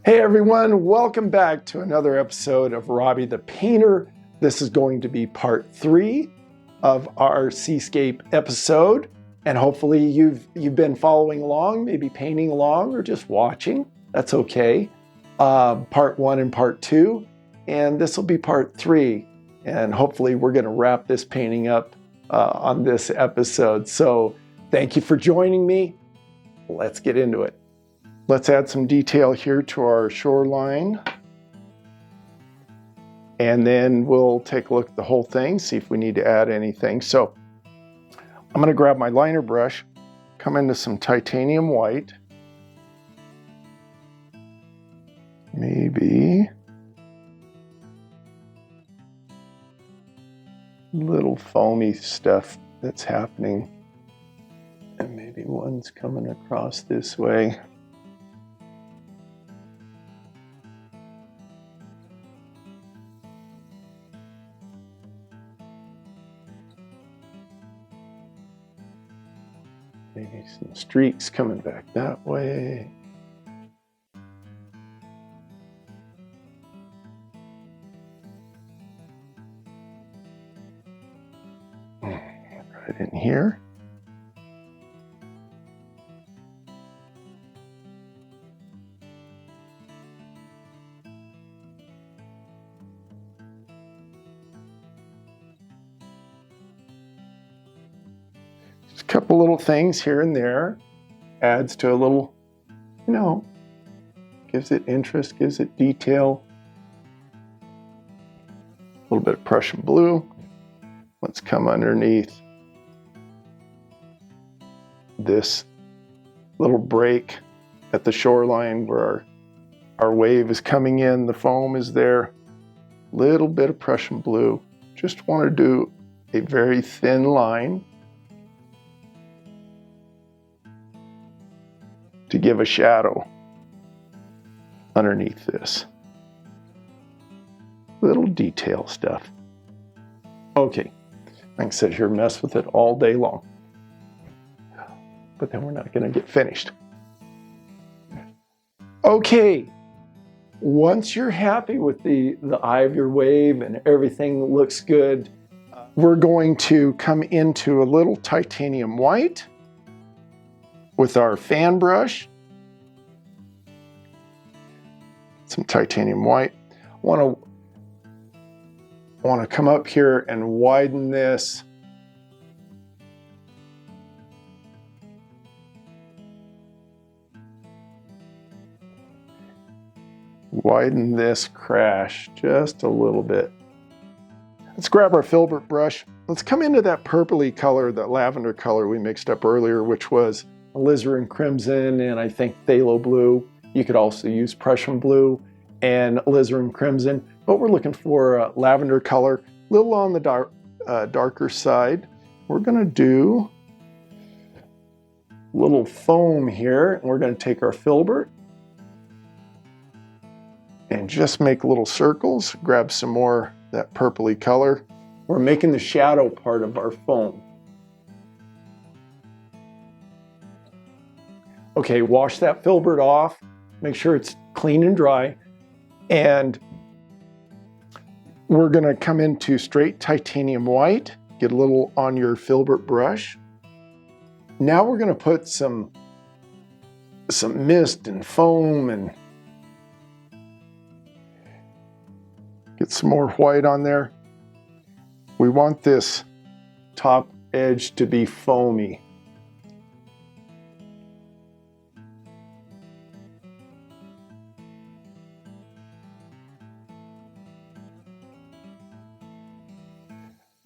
Hey everyone, welcome back to another episode of Robbie the Painter. This is going to be part 3 of our Seascape episode, and hopefully you've been following along, maybe painting along or just watching. That's okay. Part 1 and part 2, and this will be part 3, and hopefully we're going to wrap this painting up on this episode. So thank you for joining me. Let's get into it. Let's add some detail here to our shoreline. And then we'll take a look at the whole thing, see if we need to add anything. So I'm going to grab my liner brush, come into some titanium white. Maybe little foamy stuff that's happening. And maybe one's coming across this way. Maybe some streaks coming back that way. Right in here. Just a couple little things here and there. Adds to a little, gives it interest, gives it detail. A little bit of Prussian blue. Let's come underneath this little break at the shoreline where our wave is coming in, the foam is there. Little bit of Prussian blue. Just want to do a very thin line to give a shadow underneath this. Little detail stuff. Okay, I can sit here and mess with it all day long, but then we're not going to get finished. Okay, once you're happy with the eye of your wave and everything looks good, we're going to come into a little titanium white with our fan brush. Some titanium white. I want to come up here and widen this. Widen this crash just a little bit. Let's grab our filbert brush. Let's come into that purpley color, that lavender color we mixed up earlier, which was alizarin crimson and I think phthalo blue. You could also use Prussian blue and alizarin crimson, but we're looking for lavender color, a little on the darker side. We're going to do a little foam here, and we're going to take our filbert and just make little circles, grab some more that purpley color. We're making the shadow part of our foam. Okay, wash that filbert off, make sure it's clean and dry, and we're going to come into straight titanium white, get a little on your filbert brush. Now we're going to put some mist and foam and get some more white on there. We want this top edge to be foamy.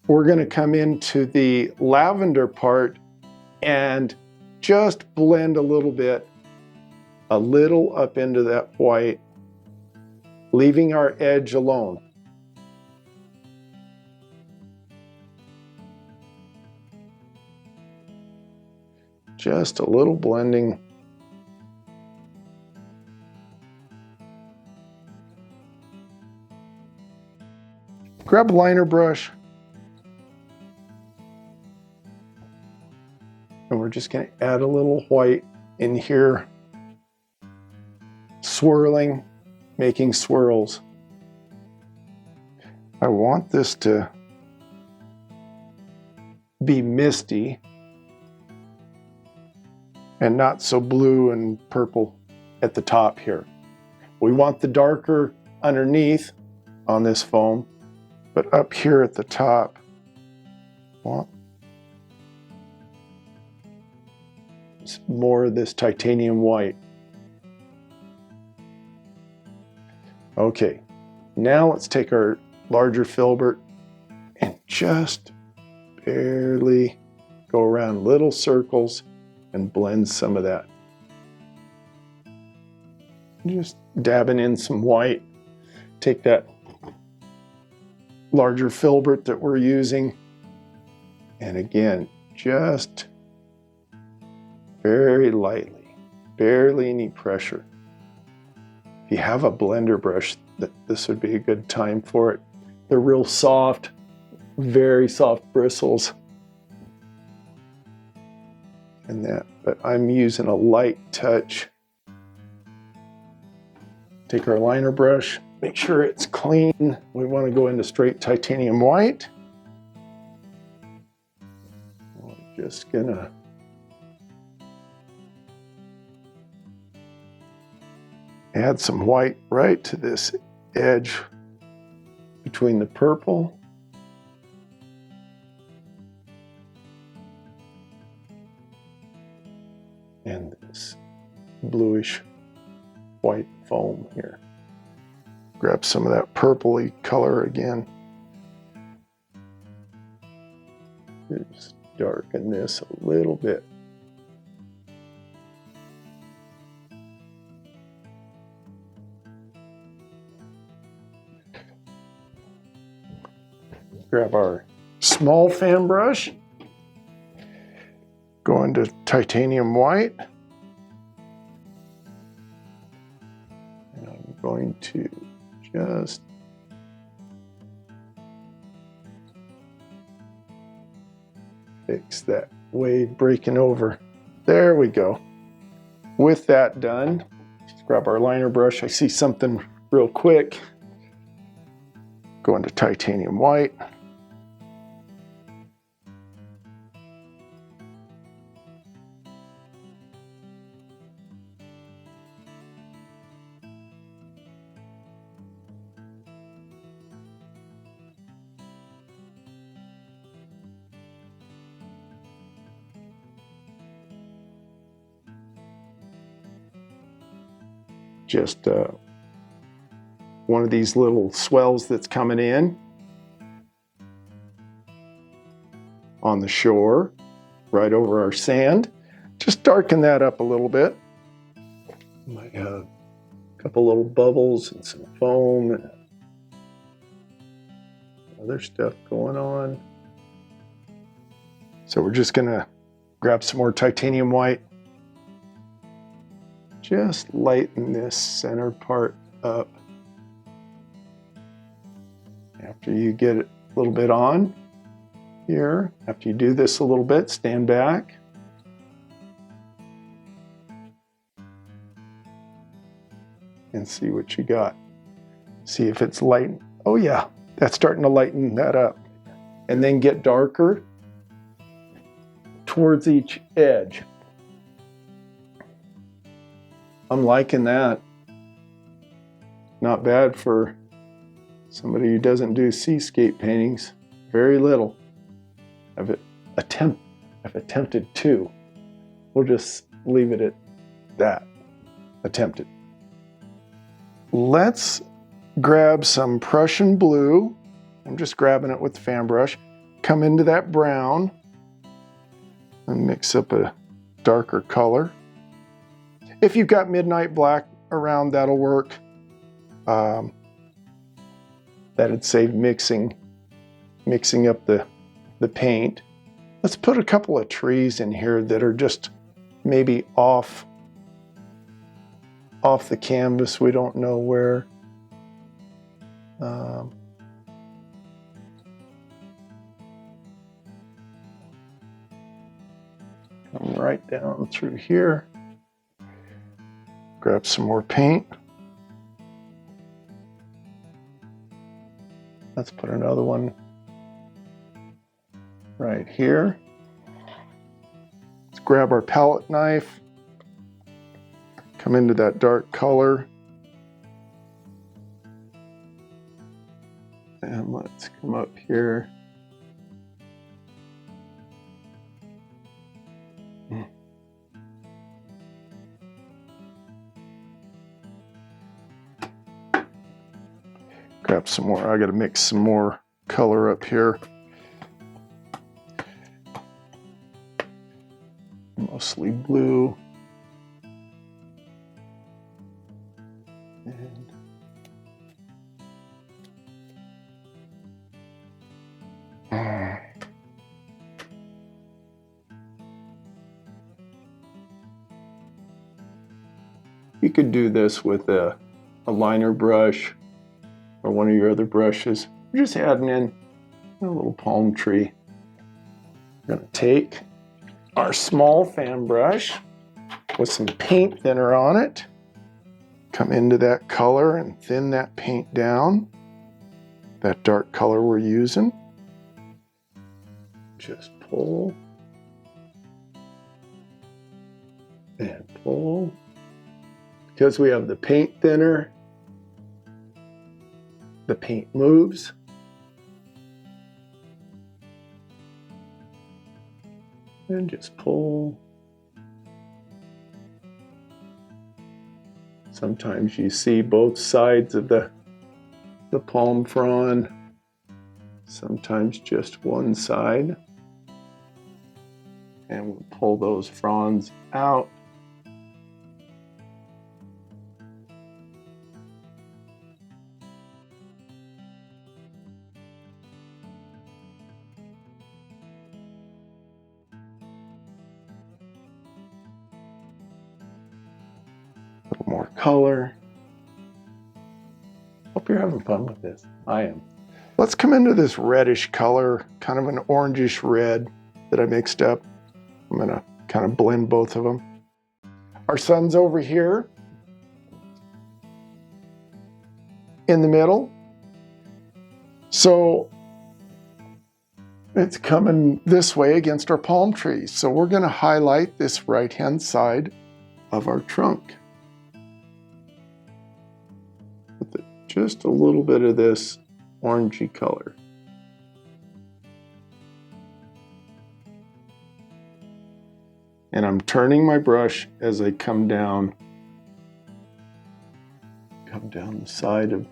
We're going to come into the lavender part and just blend a little up into that white, leaving our edge alone. Just a little blending. Grab a liner brush. And we're just going to add a little white in here. swirling, making swirls. I want this to be misty and not so blue and purple at the top here. We want the darker underneath on this foam, but up here at the top, well, it's more of this titanium white. Okay, now let's take our larger filbert and just barely go around little circles and blend some of that. Just dabbing in some white. Take that larger filbert that we're using, and again, just very lightly, barely any pressure. If you have a blender brush, this would be a good time for it. They're real soft, very soft bristles. And that, but I'm using a light touch. Take our liner brush, make sure it's clean. We want to go into straight titanium white. We're just gonna add some white right to this edge between the purple and this bluish white foam here. Grab some of that purpley color again. Just darken this a little bit. Grab our small fan brush. Go into titanium white. And I'm going to just fix that wave breaking over. There we go. With that done, let's grab our liner brush. I see something real quick. Go into titanium white. Just one of these little swells that's coming in on the shore, right over our sand. Just darken that up a little bit. Might have a couple little bubbles and some foam and other stuff going on. So we're just gonna grab some more titanium white. Just lighten this center part up. After you get it a little bit on here, after you do this a little bit, stand back. And see what you got. See if it's light. Oh yeah, that's starting to lighten that up. And then get darker towards each edge. I'm liking that. Not bad for somebody who doesn't do seascape paintings. Very little. I've attempted to. We'll just leave it at that. Attempted. Let's grab some Prussian blue. I'm just grabbing it with the fan brush. Come into that brown and mix up a darker color. If you've got midnight black around, that'll work. That'd save mixing up the paint. Let's put a couple of trees in here that are just maybe off the canvas. We don't know where. Come right down through here. Grab some more paint. Let's put another one right here. Let's grab our palette knife, come into that dark color, and let's come up here. Grab some more. I got to mix some more color up here. Mostly blue. And you could do this with a liner brush or one of your other brushes. We're just adding in a little palm tree. We're going to take our small fan brush with some paint thinner on it, come into that color and thin that paint down, that dark color we're using. Just pull and pull. Because we have the paint thinner, the paint moves. And just pull. Sometimes you see both sides of the palm frond, sometimes just one side. And we'll pull those fronds out. More color. Hope you're having fun with this. I am. Let's come into this reddish color, kind of an orangish red that I mixed up. I'm gonna kind of blend both of them. Our sun's over here in the middle. So it's coming this way against our palm trees. So we're gonna highlight this right-hand side of our trunk. Just a little bit of this orangey color. And I'm turning my brush as I come down the side of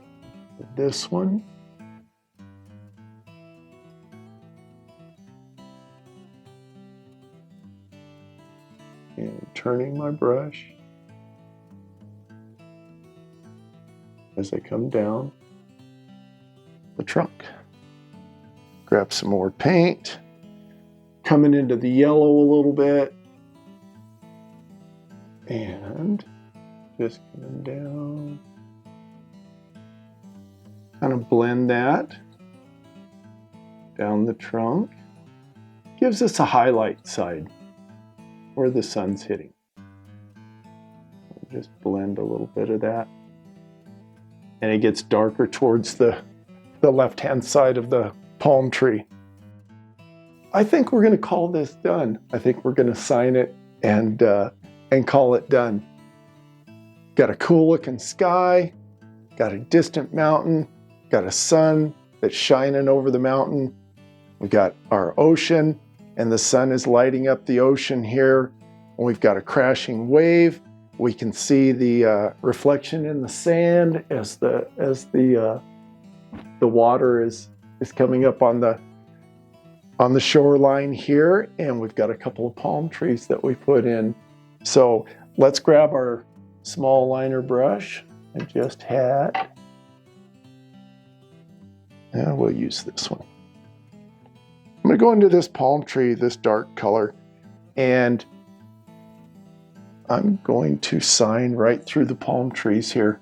this one. And turning my brush as I come down the trunk. Grab some more paint, coming into the yellow a little bit, and just coming down. Kind of blend that down the trunk. Gives us a highlight side where the sun's hitting. Just blend a little bit of that. And it gets darker towards the left-hand side of the palm tree. I think we're going to call this done. I think we're going to sign it and call it done. Got a cool looking sky, got a distant mountain, got a sun that's shining over the mountain. We got our ocean, and the sun is lighting up the ocean here. We've got a crashing wave. We can see the reflection in the sand as the water is coming up on the shoreline here, and we've got a couple of palm trees that we put in. So let's grab our small liner brush I just had, and we'll use this one. I'm going to go into this palm tree, this dark color, and I'm going to sign right through the palm trees here.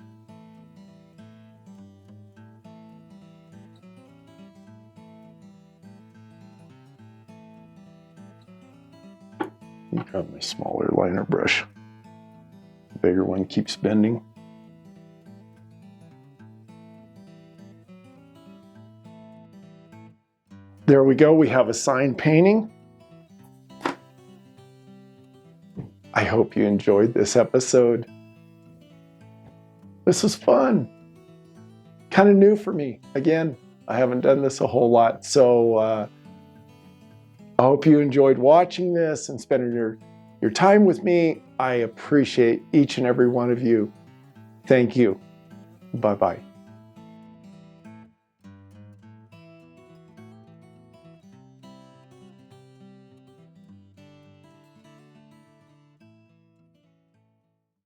Grab my smaller liner brush. The bigger one keeps bending. There we go. We have a sign painting. I hope you enjoyed this episode. This was fun. Kind of new for me. Again, I haven't done this a whole lot. So I hope you enjoyed watching this and spending your time with me. I appreciate each and every one of you. Thank you. Bye-bye.